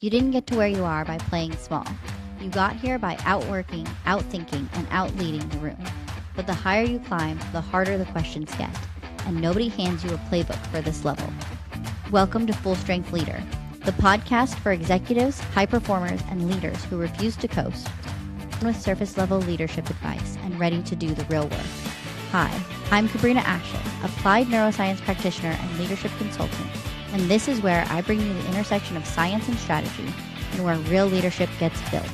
You didn't get to where you are by playing small. You got here by outworking, outthinking, and outleading the room. But the higher you climb, the harder the questions get, and nobody hands you a playbook for this level. Welcome to Full Strength Leader, the podcast for executives, high performers, and leaders who refuse to coast, with surface-level leadership advice and ready to do the real work. Hi, I'm Kabrina Ashley, applied neuroscience practitioner and leadership consultant, and this is where I bring you the intersection of science and strategy and where real leadership gets built.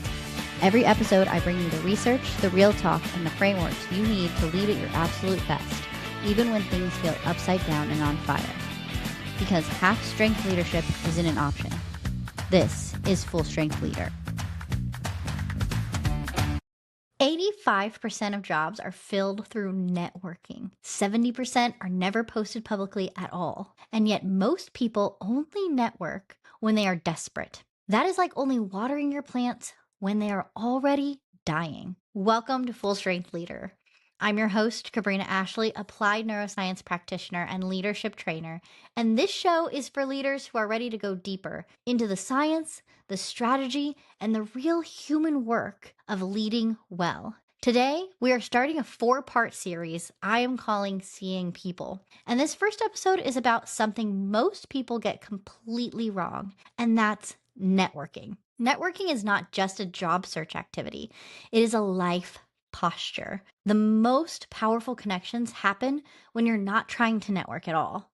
Every episode, I bring you the research, the real talk, and the frameworks you need to lead at your absolute best, even when things feel upside down and on fire. Because half-strength leadership isn't an option. This is Full Strength Leader. 85% of jobs are filled through networking. 70% are never posted publicly at all. And yet most people only network when they are desperate. That is like only watering your plants when they are already dying. Welcome to Full Strength Leader. I'm your host, Kabrina Ashley, applied neuroscience practitioner and leadership trainer. And this show is for leaders who are ready to go deeper into the science, the strategy, and the real human work of leading well. Today, we are starting a 4-part series I am calling Seeing People. And this first episode is about something most people get completely wrong, and that's networking. Networking is not just a job search activity. It is a life posture. The most powerful connections happen when you're not trying to network at all.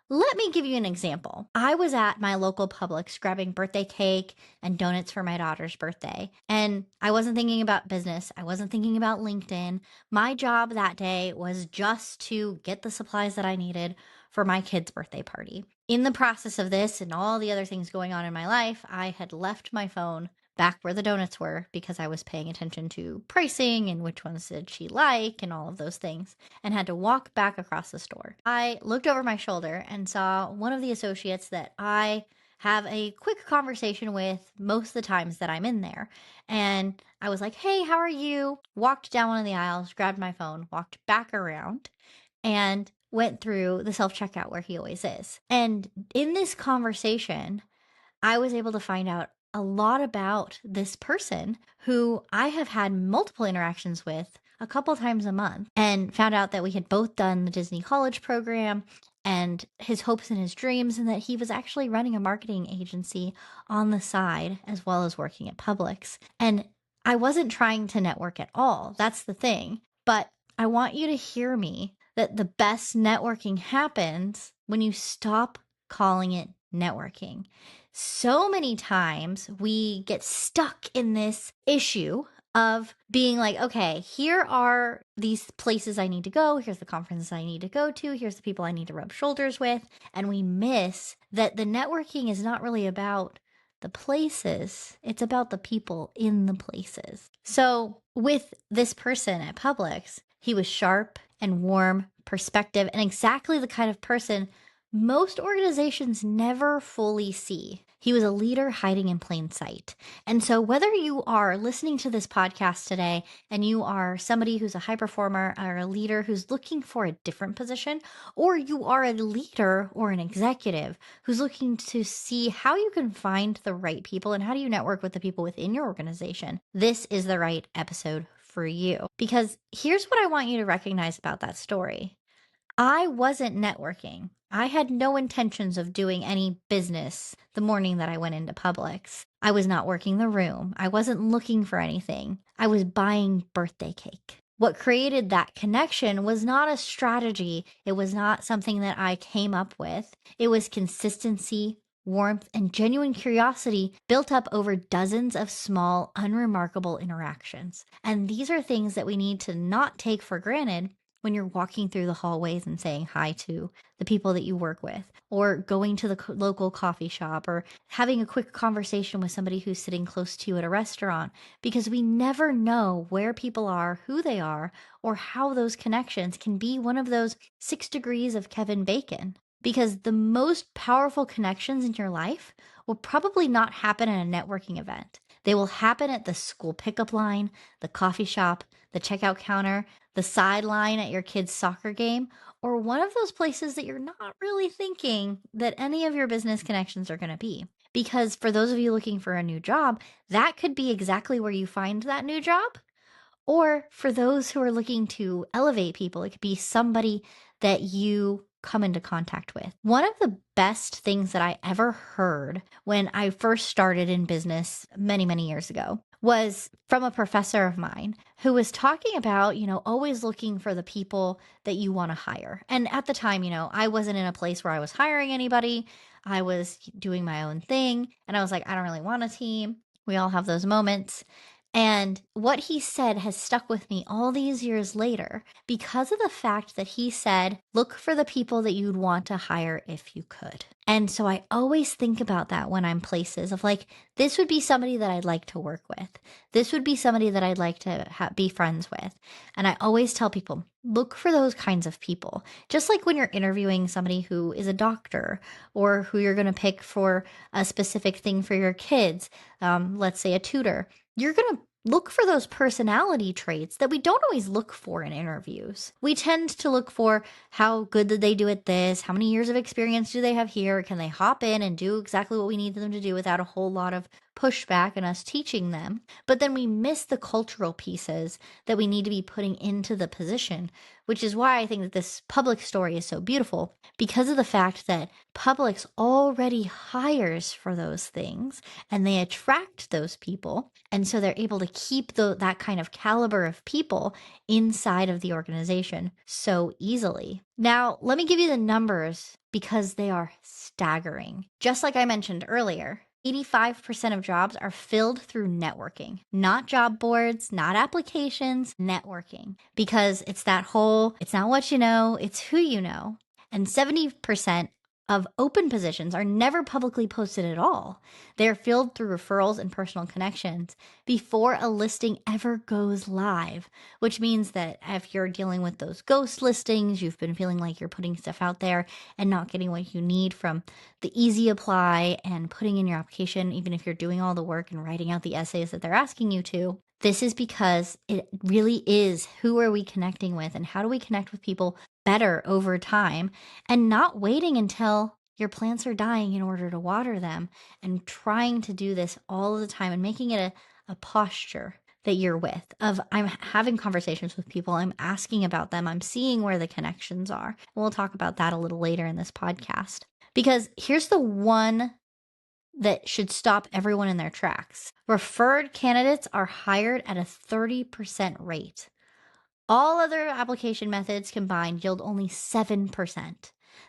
Let me give you an example. I was at my local Publix grabbing birthday cake and donuts for my daughter's birthday, and I wasn't thinking about business. I wasn't thinking about LinkedIn. My job that day was just to get the supplies that I needed for my kid's birthday party. In the process of this and all the other things going on in my life, I had left my phone back where the donuts were because I was paying attention to pricing and which ones did she like and all of those things, and had to walk back across the store. I looked over my shoulder and saw one of the associates that I have a quick conversation with most of the times that I'm in there. And I was like, hey, how are you? Walked down one of the aisles, grabbed my phone, walked back around, and went through the self-checkout where he always is. And in this conversation, I was able to find out a lot about this person who I have had multiple interactions with a couple times a month, and found out that we had both done the Disney College program and his hopes and his dreams, and that he was actually running a marketing agency on the side as well as working at Publix. And I wasn't trying to network at all. That's the thing. But I want you to hear me that the best networking happens when you stop calling it networking. So many times we get stuck in this issue of being like, okay, here are these places I need to go. Here's the conferences I need to go to. Here's the people I need to rub shoulders with. And we miss that the networking is not really about the places. It's about the people in the places. So with this person at Publix, he was sharp and warm, perspective, and exactly the kind of person most organizations never fully see. He was a leader hiding in plain sight. And so whether you are listening to this podcast today and you are somebody who's a high performer or a leader who's looking for a different position, or you are a leader or an executive who's looking to see how you can find the right people and how do you network with the people within your organization, this is the right episode for you. Because here's what I want you to recognize about that story. I wasn't networking. I had no intentions of doing any business the morning that I went into Publix. I was not working the room. I wasn't looking for anything. I was buying birthday cake. What created that connection was not a strategy. It was not something that I came up with. It was consistency, warmth, and genuine curiosity built up over dozens of small, unremarkable interactions. And these are things that we need to not take for granted when you're walking through the hallways and saying hi to the people that you work with, or going to the local coffee shop, or having a quick conversation with somebody who's sitting close to you at a restaurant, because we never know where people are, who they are, or how those connections can be one of those 6 degrees of Kevin Bacon. Because the most powerful connections in your life will probably not happen at a networking event. They will happen at the school pickup line, the coffee shop, the checkout counter, the sideline at your kid's soccer game, or one of those places that you're not really thinking that any of your business connections are going to be. Because for those of you looking for a new job, that could be exactly where you find that new job. Or for those who are looking to elevate people, it could be somebody that you come into contact with. One of the best things that I ever heard when I first started in business many, many years ago was from a professor of mine who was talking about, always looking for the people that you want to hire. And at the time, I wasn't in a place where I was hiring anybody. I was doing my own thing. And I was like, I don't really want a team. We all have those moments. And what he said has stuck with me all these years later because of the fact that he said, look for the people that you'd want to hire if you could. And so I always think about that when I'm places of like, this would be somebody that I'd like to work with. This would be somebody that I'd like to be friends with. And I always tell people, look for those kinds of people. Just like when you're interviewing somebody who is a doctor or who you're going to pick for a specific thing for your kids, let's say a tutor. You're going to look for those personality traits that we don't always look for in interviews. We tend to look for how good did they do at this? How many years of experience do they have here? Can they hop in and do exactly what we need them to do without a whole lot of pushback and us teaching them? But then we miss the cultural pieces that we need to be putting into the position, which is why I think that this Publix story is so beautiful because of the fact that Publix already hires for those things and they attract those people. And so they're able to keep that kind of caliber of people inside of the organization so easily. Now, let me give you the numbers because they are staggering. Just like I mentioned earlier, 85% of jobs are filled through networking, not job boards, not applications, networking. Because it's that whole, it's not what you know, it's who you know. And 70% of open positions are never publicly posted at all. They're filled through referrals and personal connections before a listing ever goes live, which means that if you're dealing with those ghost listings, you've been feeling like you're putting stuff out there and not getting what you need from the easy apply and putting in your application, even if you're doing all the work and writing out the essays that they're asking you to. This is because it really is who are we connecting with and how do we connect with people better over time and not waiting until your plants are dying in order to water them and trying to do this all the time and making it a posture that you're with of I'm having conversations with people, I'm asking about them, I'm seeing where the connections are. And we'll talk about that a little later in this podcast. Because here's the one that should stop everyone in their tracks. Referred candidates are hired at a 30% rate. All other application methods combined yield only 7%.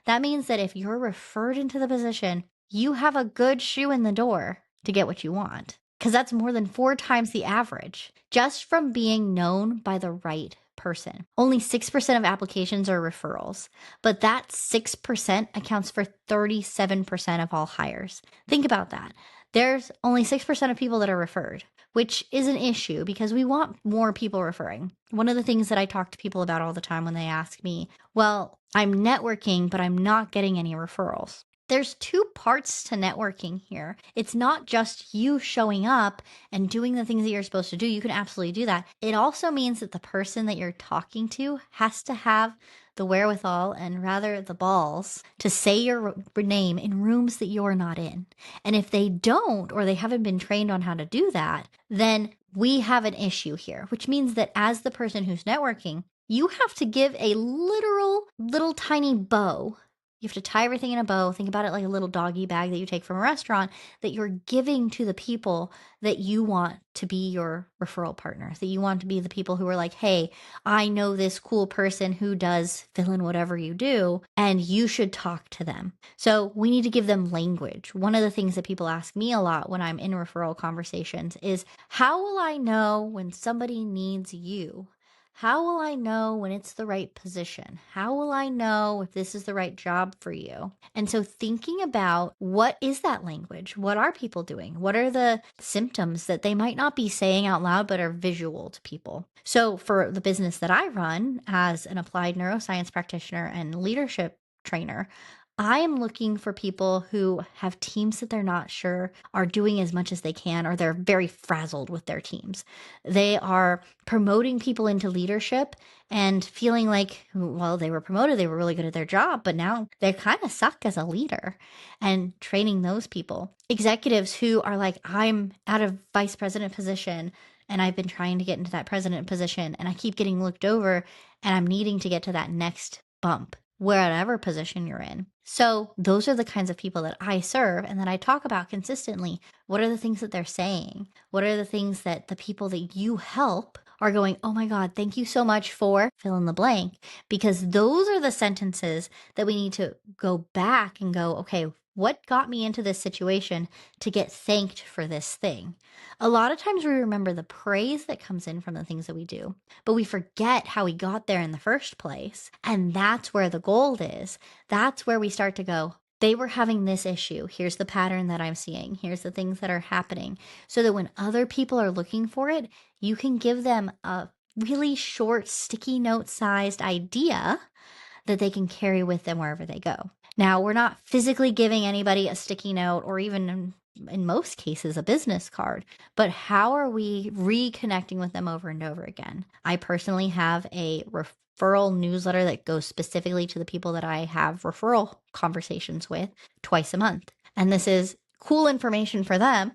That means that if you're referred into the position, you have a good shoe in the door to get what you want. Because that's more than 4 times the average, just from being known by the right person. Only 6% of applications are referrals, but that 6% accounts for 37% of all hires. Think about that. There's only 6% of people that are referred, which is an issue because we want more people referring. One of the things that I talk to people about all the time when they ask me, well, I'm networking, but I'm not getting any referrals. There's 2 parts to networking here. It's not just you showing up and doing the things that you're supposed to do. You can absolutely do that. It also means that the person that you're talking to has to have the wherewithal and rather the balls to say your name in rooms that you're not in. And if they don't, or they haven't been trained on how to do that, then we have an issue here, which means that as the person who's networking, you have to give a literal little tiny bow. You have to tie everything in a bow. Think about it like a little doggy bag that you take from a restaurant that you're giving to the people that you want to be your referral partners, that you want to be the people who are like, hey, I know this cool person who does fill in whatever you do, and you should talk to them. So we need to give them language. One of the things that people ask me a lot when I'm in referral conversations is, how will I know when somebody needs you? How will I know when it's the right position? How will I know if this is the right job for you? And so thinking about what is that language? What are people doing? What are the symptoms that they might not be saying out loud but are visual to people? So for the business that I run as an applied neuroscience practitioner and leadership trainer, I am looking for people who have teams that they're not sure are doing as much as they can, or they're very frazzled with their teams. They are promoting people into leadership and feeling like, well, they were promoted, they were really good at their job, but now they kind of suck as a leader, and training those people. Executives who are like, I'm at a vice president position and I've been trying to get into that president position and I keep getting looked over and I'm needing to get to that next bump, wherever position you're in. So those are the kinds of people that I serve and that I talk about consistently. What are the things that they're saying? What are the things that the people that you help are going, oh my God, thank you so much for fill in the blank? Because those are the sentences that we need to go back and go, okay, what got me into this situation to get thanked for this thing? A lot of times we remember the praise that comes in from the things that we do, but we forget how we got there in the first place. And that's where the gold is. That's where we start to go, they were having this issue. Here's the pattern that I'm seeing. Here's the things that are happening. So that when other people are looking for it, you can give them a really short, sticky note sized idea that they can carry with them wherever they go. Now, we're not physically giving anybody a sticky note or even in most cases a business card, but how are we reconnecting with them over and over again? I personally have a referral newsletter that goes specifically to the people that I have referral conversations with twice a month. And this is cool information for them.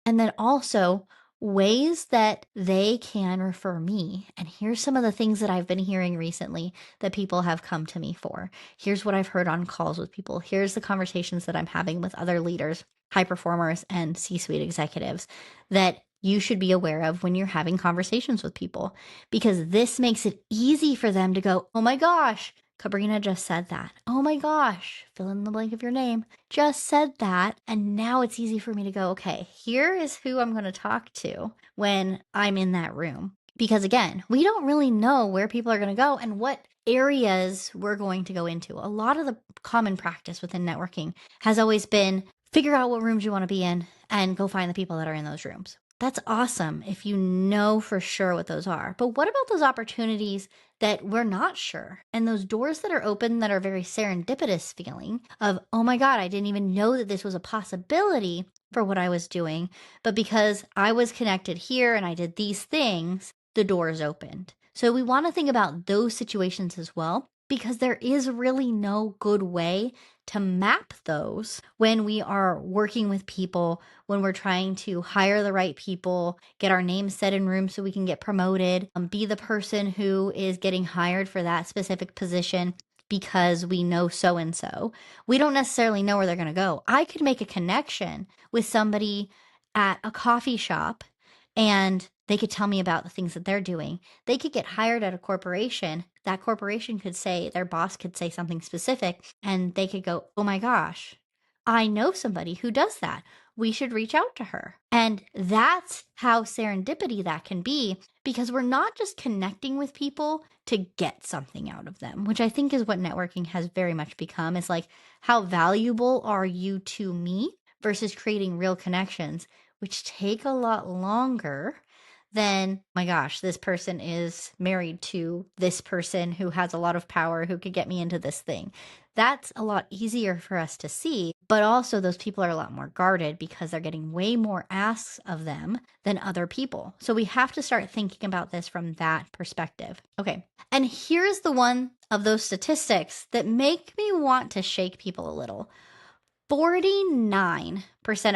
And then also ways that they can refer me. And here's some of the things that I've been hearing recently that people have come to me for. Here's what I've heard on calls with people. Here's the conversations that I'm having with other leaders, high performers, and C-suite executives that you should be aware of when you're having conversations with people, because this makes it easy for them to go, oh my gosh, Kabrina just said that. Oh my gosh, fill in the blank of your name, just said that. And now it's easy for me to go, okay, here is who I'm going to talk to when I'm in that room. Because again, we don't really know where people are going to go and what areas we're going to go into. A lot of the common practice within networking has always been figure out what rooms you want to be in and go find the people that are in those rooms. That's awesome if you know for sure what those are. But what about those opportunities that we're not sure? And those doors that are open that are very serendipitous feeling of, oh my God, I didn't even know that this was a possibility for what I was doing. But because I was connected here and I did these things, the doors opened. So we want to think about those situations as well, because there is really no good way to map those when we are working with people, when we're trying to hire the right people, get our names set in rooms so we can get promoted, be the person who is getting hired for that specific position because we know so and so. We don't necessarily know where they're going to go. I could make a connection with somebody at a coffee shop and they could tell me about the things that they're doing. They could get hired at a corporation. That corporation could say, their boss could say something specific, and they could go, oh my gosh, I know somebody who does that. We should reach out to her. And that's how serendipity that can be, because we're not just connecting with people to get something out of them, which I think is what networking has very much become. Is like, how valuable are you to me versus creating real connections, which take a lot longer than, my gosh, this person is married to this person who has a lot of power who could get me into this thing. That's a lot easier for us to see, but also those people are a lot more guarded because they're getting way more asks of them than other people. So we have to start thinking about this from that perspective. Okay, and here's the one of those statistics that make me want to shake people a little. 49%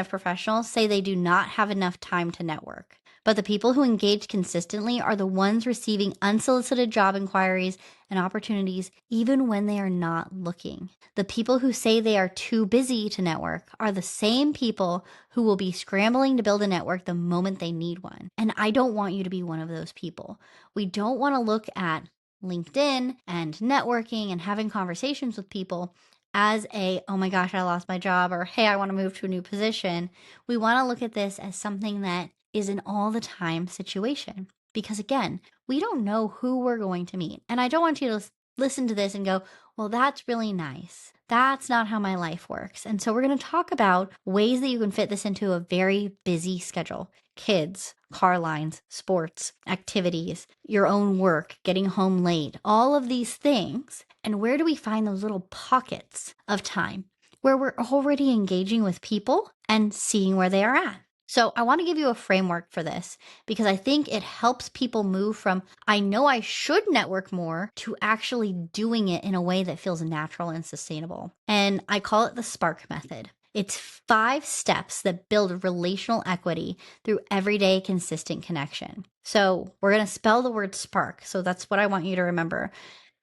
of professionals say they do not have enough time to network. But the people who engage consistently are the ones receiving unsolicited job inquiries and opportunities even when they are not looking. The people who say they are too busy to network are the same people who will be scrambling to build a network the moment they need one. And I don't want you to be one of those people. We don't want to look at LinkedIn and networking and having conversations with people as a, oh my gosh, I lost my job, or hey, I want to move to a new position. We want to look at this as something that is an all the time situation. Because again, we don't know who we're going to meet. And I don't want you to listen to this and go, well, that's really nice. That's not how my life works. And so we're going to talk about ways that you can fit this into a very busy schedule. Kids, car lines, sports, activities, your own work, getting home late, all of these things. And where do we find those little pockets of time where we're already engaging with people and seeing where they are at? So I want to give you a framework for this because I think it helps people move from, I know I should network more, to actually doing it in a way that feels natural and sustainable. And I call it the SPARK method. It's 5 steps that build relational equity through everyday consistent connection. So we're going to spell the word spark. So that's what I want you to remember.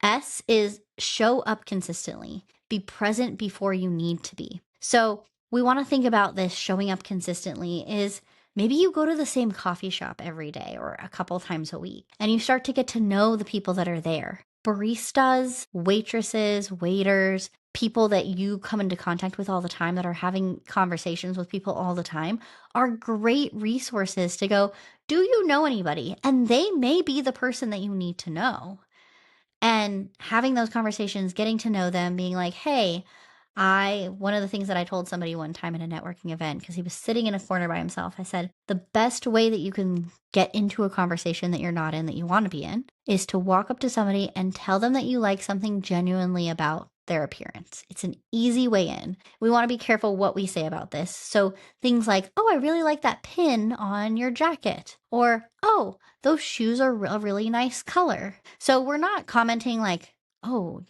S is show up consistently. Be present before you need to be. So we want to think about this showing up consistently is maybe you go to the same coffee shop every day or a couple times a week and you start to get to know the people that are there. Baristas, waitresses, waiters, people that you come into contact with all the time that are having conversations with people all the time are great resources to go, do you know anybody? And they may be the person that you need to know. And having those conversations, getting to know them, being like, hey, one of the things that I told somebody one time at a networking event, because he was sitting in a corner by himself, I said, the best way that you can get into a conversation that you're not in, that you want to be in, is to walk up to somebody and tell them that you like something genuinely about their appearance. It's an easy way in. We want to be careful what we say about this. So things like, oh, I really like that pin on your jacket. Or, oh, those shoes are a really nice color. So we're not commenting like, oh,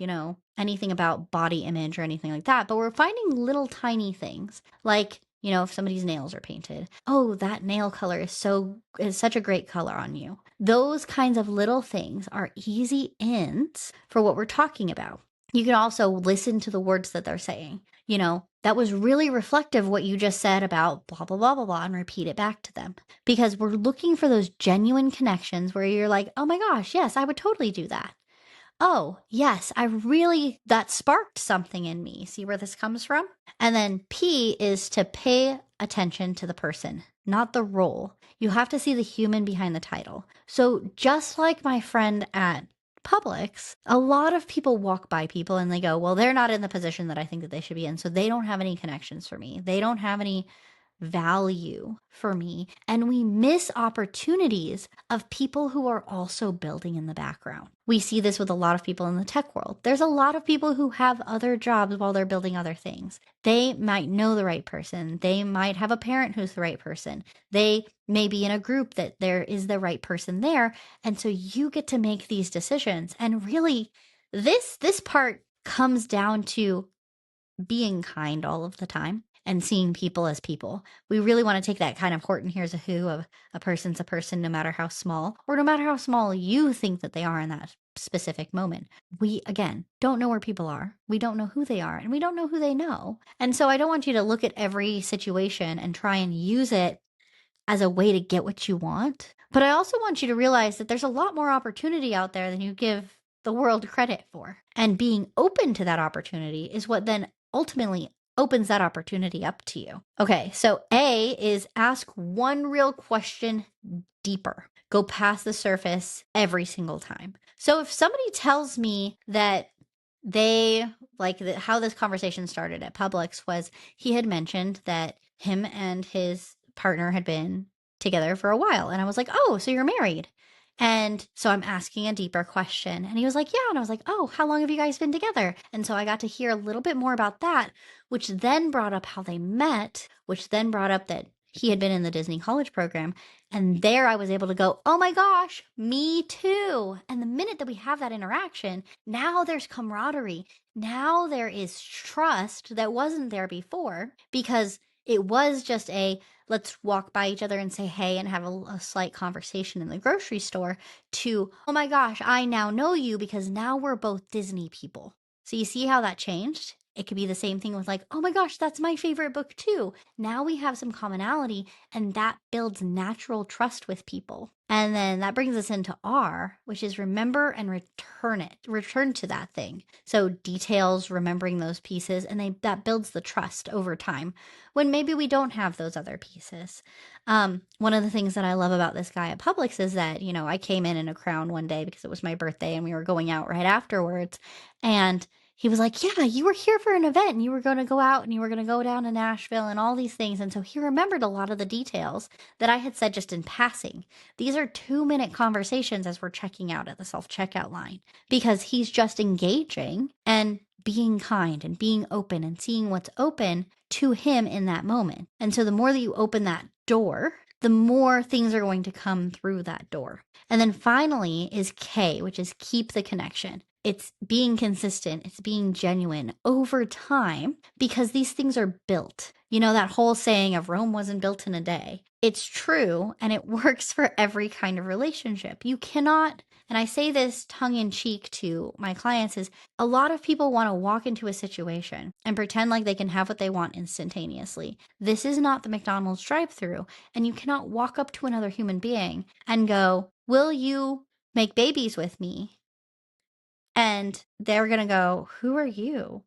anything about body image or anything like that, but we're finding little tiny things like, if somebody's nails are painted, oh, that nail color is such a great color on you. Those kinds of little things are easy ins for what we're talking about. You can also listen to the words that they're saying. That was really reflective what you just said about blah, blah, blah, blah, blah, and repeat it back to them. Because we're looking for those genuine connections where you're like, oh my gosh, yes, I would totally do that. Oh, yes, that sparked something in me. See where this comes from? And then P is to pay attention to the person, not the role. You have to see the human behind the title. So just like my friend at Publix, a lot of people walk by people and they go, well, they're not in the position that I think that they should be in. So they don't have any connections for me. They don't have any value for me. And we miss opportunities of people who are also building in the background. We see this with a lot of people in the tech world. There's a lot of people who have other jobs while they're building other things. They might know the right person. They might have a parent who's the right person. They may be in a group that there is the right person there. And so you get to make these decisions. And really, this part comes down to being kind all of the time and seeing people as people. We really want to take that kind of Horton Hears a Who of a person's a person no matter how small, or no matter how small you think that they are in that specific moment. We, again, don't know where people are. We don't know who they are, and we don't know who they know. And so I don't want you to look at every situation and try and use it as a way to get what you want. But I also want you to realize that there's a lot more opportunity out there than you give the world credit for. And being open to that opportunity is what then ultimately opens that opportunity up to you. Okay, so A is ask one real question deeper. Go past the surface every single time. So if somebody tells me that they how this conversation started at Publix was he had mentioned that him and his partner had been together for a while. And I was like, oh, so you're married. And so I'm asking a deeper question. And he was like, yeah. And I was like, oh, how long have you guys been together? And so I got to hear a little bit more about that, which then brought up how they met, which then brought up that he had been in the Disney college program. And there I was able to go, oh my gosh, me too. And the minute that we have that interaction, now there's camaraderie. Now there is trust that wasn't there before because it was just let's walk by each other and say hey and have a slight conversation in the grocery store to, oh my gosh, I now know you because now we're both Disney people. So you see how that changed? It could be the same thing with like, oh my gosh, that's my favorite book too. Now we have some commonality and that builds natural trust with people. And then that brings us into R, which is remember and return to that thing. So details, remembering those pieces, and that builds the trust over time when maybe we don't have those other pieces. One of the things that I love about this guy at Publix is that, I came in a crown one day because it was my birthday and we were going out right afterwards. And he was like, yeah, you were here for an event and you were going to go out and you were going to go down to Nashville and all these things. And so he remembered a lot of the details that I had said just in passing. These are 2-minute conversations as we're checking out at the self-checkout line, because he's just engaging and being kind and being open and seeing what's open to him in that moment. And so the more that you open that door, the more things are going to come through that door. And then finally is K, which is keep the connection. It's being consistent. It's being genuine over time, because these things are built. You know, that whole saying of Rome wasn't built in a day. It's true, and it works for every kind of relationship. You cannot, and I say this tongue in cheek to my clients, is a lot of people want to walk into a situation and pretend like they can have what they want instantaneously. This is not the McDonald's drive-thru, and you cannot walk up to another human being and go, will you make babies with me? And they're going to go, who are you?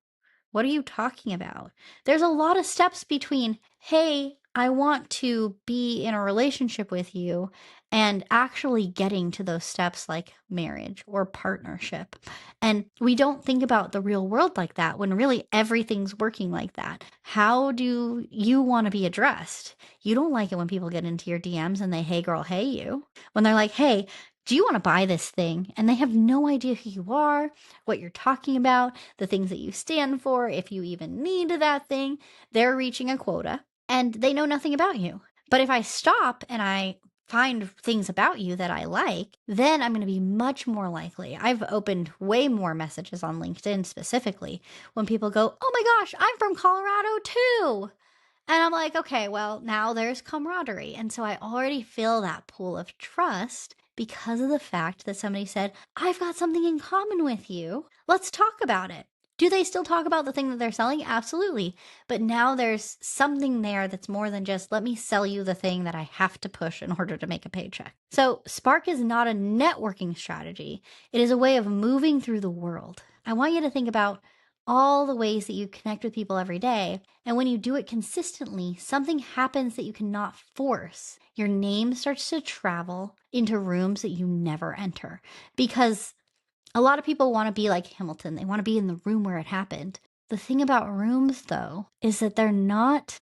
What are you talking about? There's a lot of steps between, hey, I want to be in a relationship with you, and actually getting to those steps like marriage or partnership. And we don't think about the real world like that, when really everything's working like that. How do you want to be addressed? You don't like it when people get into your DMs and they, hey girl, hey you. When they're like, hey, do you want to buy this thing? And they have no idea who you are, what you're talking about, the things that you stand for, if you even need that thing. They're reaching a quota and they know nothing about you. But if I stop and I find things about you that I like, then I'm going to be much more likely. I've opened way more messages on LinkedIn specifically when people go, oh my gosh, I'm from Colorado too. And I'm like, okay, well, now there's camaraderie. And so I already feel that pool of trust because of the fact that somebody said, I've got something in common with you. Let's talk about it. Do they still talk about the thing that they're selling? Absolutely. But now there's something there that's more than just, let me sell you the thing that I have to push in order to make a paycheck. So Spark is not a networking strategy. It is a way of moving through the world. I want you to think about all the ways that you connect with people every day. And when you do it consistently, something happens that you cannot force. Your name starts to travel into rooms that you never enter, because a lot of people want to be like Hamilton. They want to be in the room where it happened. The thing about rooms, though, is that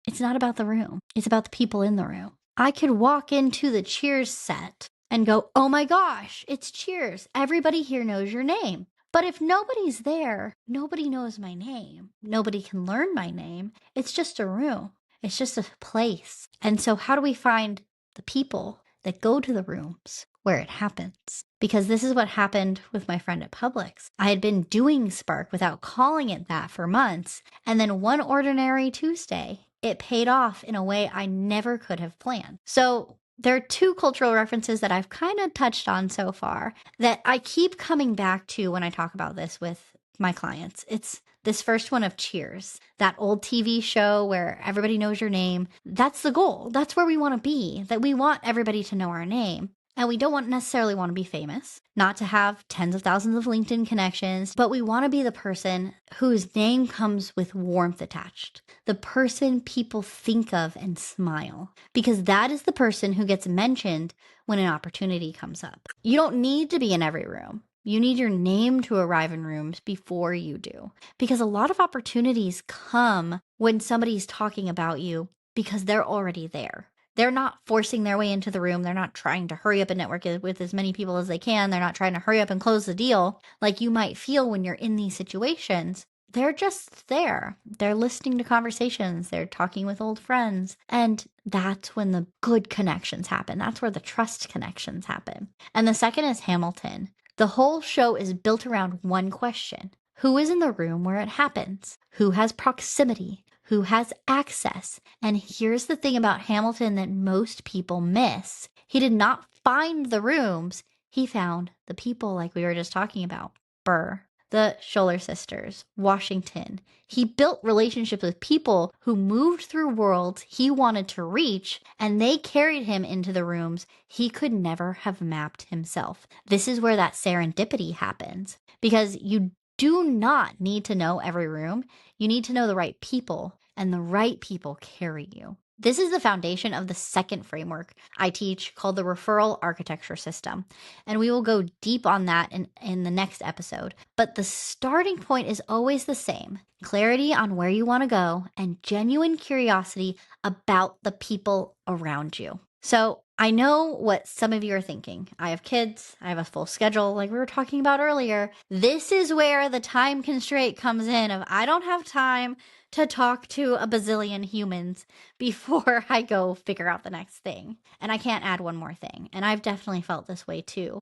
it's not about the room. It's about the people in the room. I could walk into the Cheers set and go, oh my gosh, it's Cheers. Everybody here knows your name. But if nobody's there, nobody knows my name. Nobody can learn my name. It's just a room. It's just a place. And so how do we find the people that go to the rooms where it happens? Because this is what happened with my friend at Publix. I had been doing Spark without calling it that for months. And then one ordinary Tuesday, it paid off in a way I never could have planned. So there are 2 cultural references that I've kind of touched on so far that I keep coming back to when I talk about this with my clients. It's this first one of Cheers, that old TV show where everybody knows your name. That's the goal. That's where we want to be, that we want everybody to know our name. And we don't necessarily want to be famous, not to have tens of thousands of LinkedIn connections, but we want to be the person whose name comes with warmth attached, the person people think of and smile, because that is the person who gets mentioned when an opportunity comes up. You don't need to be in every room. You need your name to arrive in rooms before you do, because a lot of opportunities come when somebody's talking about you because they're already there. They're not forcing their way into the room. They're not trying to hurry up and network with as many people as they can. They're not trying to hurry up and close the deal like you might feel when you're in these situations. They're just there. They're listening to conversations. They're talking with old friends. And that's when the good connections happen. That's where the trust connections happen. And the second is Hamilton. The whole show is built around one question. Who is in the room where it happens? Who has proximity? Who has access? And here's the thing about Hamilton that most people miss. He did not find the rooms. He found the people, like we were just talking about. Burr, the Scholler sisters, Washington. He built relationships with people who moved through worlds he wanted to reach, and they carried him into the rooms he could never have mapped himself. This is where that serendipity happens, because you do not need to know every room. You need to know the right people, and the right people carry you. This is the foundation of the second framework I teach called the referral architecture system. And we will go deep on that in the next episode. But the starting point is always the same: clarity on where you want to go and genuine curiosity about the people around you. So I know what some of you are thinking. I have kids, I have a full schedule, like we were talking about earlier. This is where the time constraint comes in of I don't have time to talk to a bazillion humans before I go figure out the next thing. And I can't add one more thing. And I've definitely felt this way too.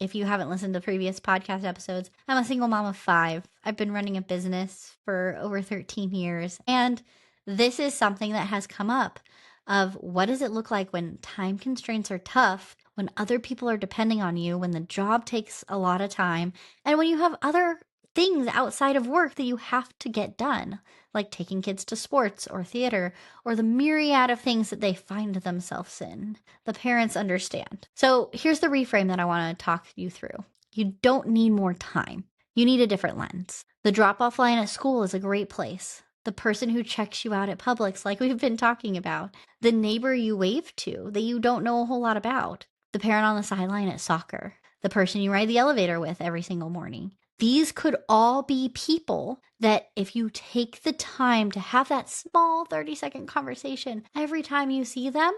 If you haven't listened to previous podcast episodes, I'm a single mom of 5. I've been running a business for over 13 years. And this is something that has come up of what does it look like when time constraints are tough, when other people are depending on you, when the job takes a lot of time, and when you have other things outside of work that you have to get done, like taking kids to sports or theater, or the myriad of things that they find themselves in. The parents understand. So here's the reframe that I want to talk you through. You don't need more time. You need a different lens. The drop-off line at school is a great place. The person who checks you out at Publix, like we've been talking about. The neighbor you wave to that you don't know a whole lot about. The parent on the sideline at soccer. The person you ride the elevator with every single morning. These could all be people that if you take the time to have that small 30-second conversation every time you see them,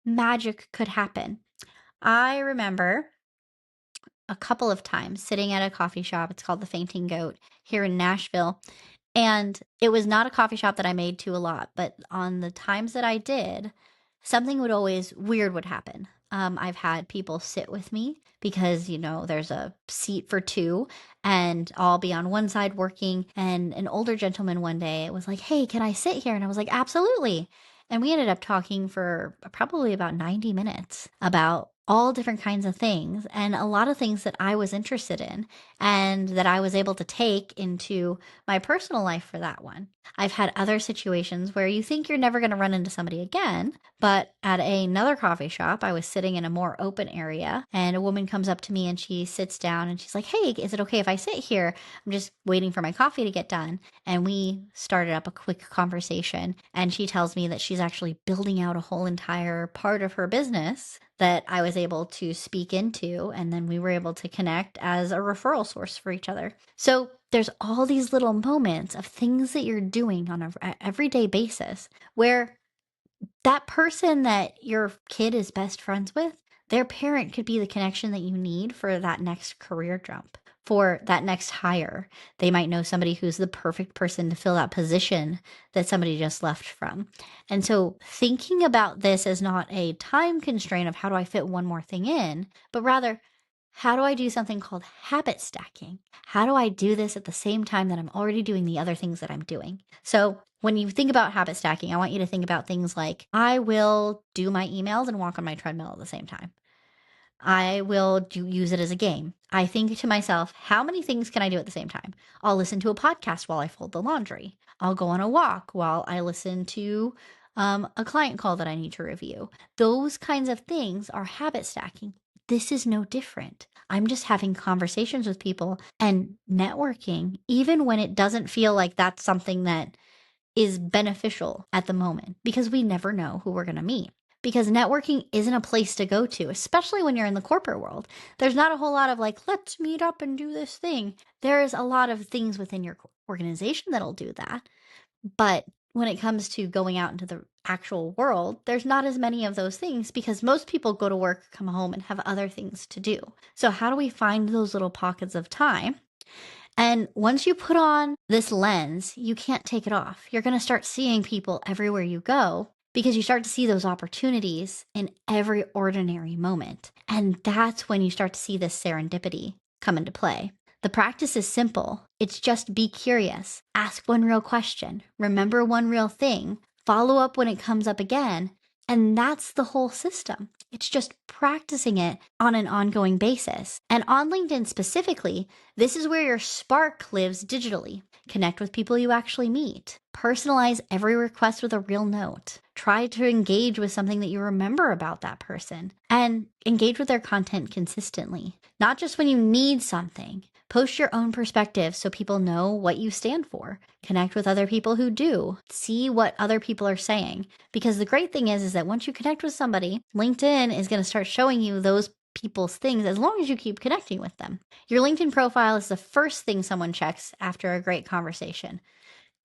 magic could happen. I remember a couple of times sitting at a coffee shop. It's called the Fainting Goat here in Nashville. And it was not a coffee shop that I made to a lot, but on the times that I did, something weird would happen. I've had people sit with me because, there's a seat for 2 and I'll be on one side working. And an older gentleman one day was like, "Hey, can I sit here?" And I was like, "Absolutely." And we ended up talking for probably about 90 minutes about all different kinds of things and a lot of things that I was interested in and that I was able to take into my personal life for that one. I've had other situations where you think you're never going to run into somebody again, but at another coffee shop, I was sitting in a more open area and a woman comes up to me and she sits down and she's like, "Hey, is it okay if I sit here? I'm just waiting for my coffee to get done." And we started up a quick conversation and she tells me that she's actually building out a whole entire part of her business that I was able to speak into, and then we were able to connect as a referral source for each other. So there's all these little moments of things that you're doing on an everyday basis where that person that your kid is best friends with, their parent could be the connection that you need for that next career jump, for that next hire. They might know somebody who's the perfect person to fill that position that somebody just left from. And so thinking about this as not a time constraint of how do I fit one more thing in, but rather, how do I do something called habit stacking? How do I do this at the same time that I'm already doing the other things that I'm doing? So when you think about habit stacking, I want you to think about things like I will do my emails and walk on my treadmill at the same time. I will use it as a game. I think to myself, how many things can I do at the same time? I'll listen to a podcast while I fold the laundry. I'll go on a walk while I listen to a client call that I need to review. Those kinds of things are habit stacking. This is no different. I'm just having conversations with people and networking, even when it doesn't feel like that's something that is beneficial at the moment, because we never know who we're going to meet. Because networking isn't a place to go to, especially when you're in the corporate world. There's not a whole lot of like, let's meet up and do this thing. There's a lot of things within your organization that'll do that. But when it comes to going out into the actual world, there's not as many of those things because most people go to work, come home, and have other things to do. So how do we find those little pockets of time? And once you put on this lens, you can't take it off. You're going to start seeing people everywhere you go because you start to see those opportunities in every ordinary moment. And that's when you start to see this serendipity come into play. The practice is simple. It's just be curious. Ask one real question. Remember one real thing. Follow up when it comes up again. And that's the whole system. It's just practicing it on an ongoing basis. And on LinkedIn specifically, this is where your spark lives digitally. Connect with people you actually meet. Personalize every request with a real note. Try to engage with something that you remember about that person. And engage with their content consistently. Not just when you need something, Post your own perspective so people know what you stand for. Connect with other people who do. See what other people are saying. Because the great thing is that once you connect with somebody, LinkedIn is going to start showing you those people's things as long as you keep connecting with them. Your LinkedIn profile is the first thing someone checks after a great conversation.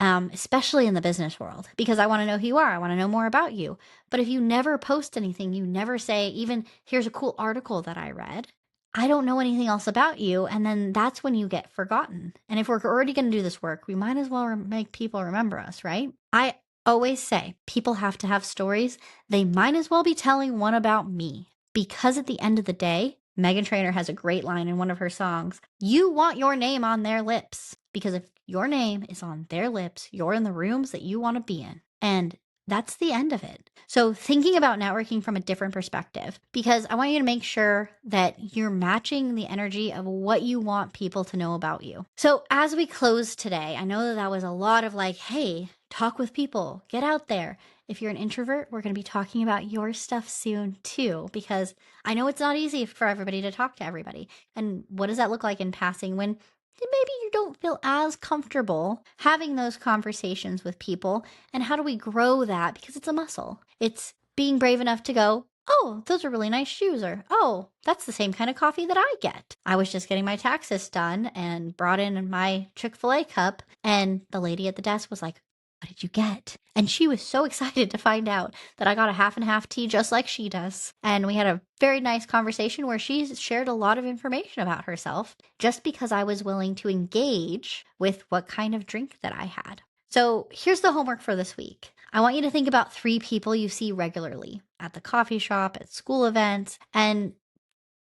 Especially in the business world, because I want to know who you are. I want to know more about you. But if you never post anything, you never say, even here's a cool article that I read, I don't know anything else about you. And then that's when you get forgotten. And if we're already going to do this work, we might as well make people remember us, right? I always say people have to have stories. They might as well be telling one about me, because at the end of the day, Meghan Trainor has a great line in one of her songs. You want your name on their lips, because if your name is on their lips, you're in the rooms that you want to be in. And that's the end of it. So thinking about networking from a different perspective, because I want you to make sure that you're matching the energy of what you want people to know about you. So as we close today, I know that was a lot of like, hey, talk with people, get out there. If you're an introvert, we're going to be talking about your stuff soon too, because I know it's not easy for everybody to talk to everybody. And what does that look like in passing when maybe you don't feel as comfortable having those conversations with people? And how do we grow that? Because it's a muscle. It's being brave enough to go, oh, those are really nice shoes, or, oh, that's the same kind of coffee that I get. I was just getting my taxes done and brought in my Chick-fil-A cup, and the lady at the desk was like, what did you get? And she was so excited to find out that I got a half and half tea just like she does. And we had a very nice conversation where she shared a lot of information about herself just because I was willing to engage with what kind of drink that I had. So here's the homework for this week. I want you to think about 3 people you see regularly at the coffee shop, at school events, and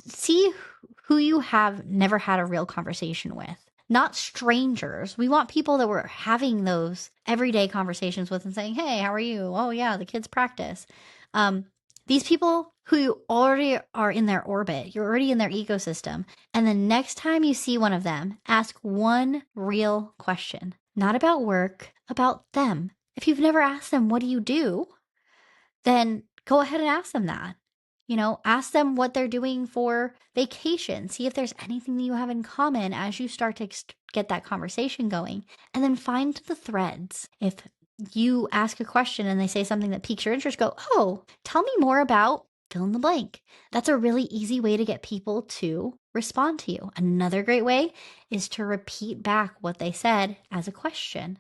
see who you have never had a real conversation with. Not strangers. We want people that we're having those everyday conversations with and saying, hey, how are you? Oh yeah, the kids practice. These people who you already are in their orbit, you're already in their ecosystem. And the next time you see one of them, ask one real question, not about work, about them. If you've never asked them, what do you do? Then go ahead and ask them that. Ask them what they're doing for vacation. See if there's anything that you have in common as you start to get that conversation going. And then find the threads. If you ask a question and they say something that piques your interest, go, oh, tell me more about fill in the blank. That's a really easy way to get people to respond to you. Another great way is to repeat back what they said as a question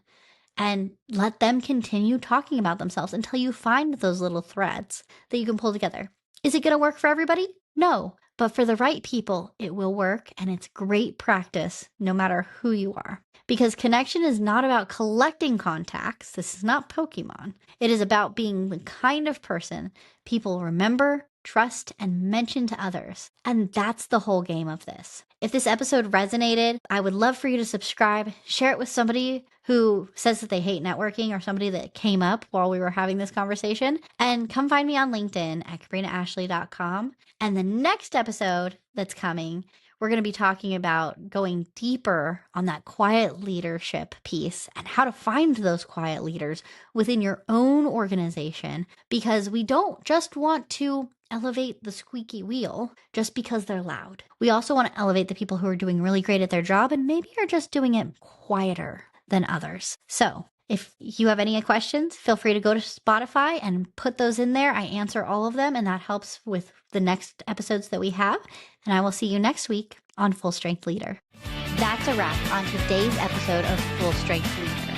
and let them continue talking about themselves until you find those little threads that you can pull together. Is it going to work for everybody? No, but for the right people, it will work, and it's great practice no matter who you are. Because connection is not about collecting contacts. This is not Pokemon. It is about being the kind of person people remember, trust, and mention to others. And that's the whole game of this. If this episode resonated, I would love for you to subscribe, share it with somebody who says that they hate networking or somebody that came up while we were having this conversation. And come find me on LinkedIn at KabrinaAshley.com. And the next episode that's coming, we're going to be talking about going deeper on that quiet leadership piece and how to find those quiet leaders within your own organization, because we don't just want to elevate the squeaky wheel just because they're loud. We also want to elevate the people who are doing really great at their job and maybe are just doing it quieter than others. So if you have any questions, feel free to go to Spotify and put those in there. I answer all of them, and that helps with the next episodes that we have. And I will see you next week on Full Strength Leader. That's a wrap on today's episode of Full Strength Leader.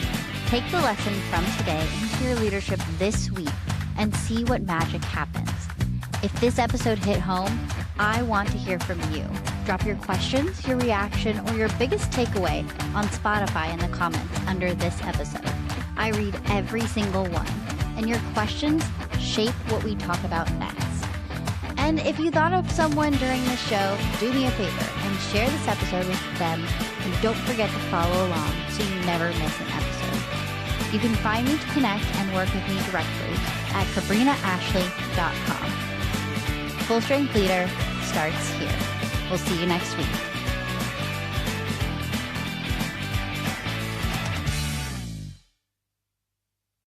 Take the lesson from today into your leadership this week and see what magic happens. If this episode hit home, I want to hear from you. Drop your questions, your reaction, or your biggest takeaway on Spotify in the comments under this episode. I read every single one, and your questions shape what we talk about next. And if you thought of someone during the show, do me a favor and share this episode with them, and don't forget to follow along so you never miss an episode. You can find me to connect and work with me directly at KabrinaAshley.com. Full Strength Leader starts here. We'll see you next week.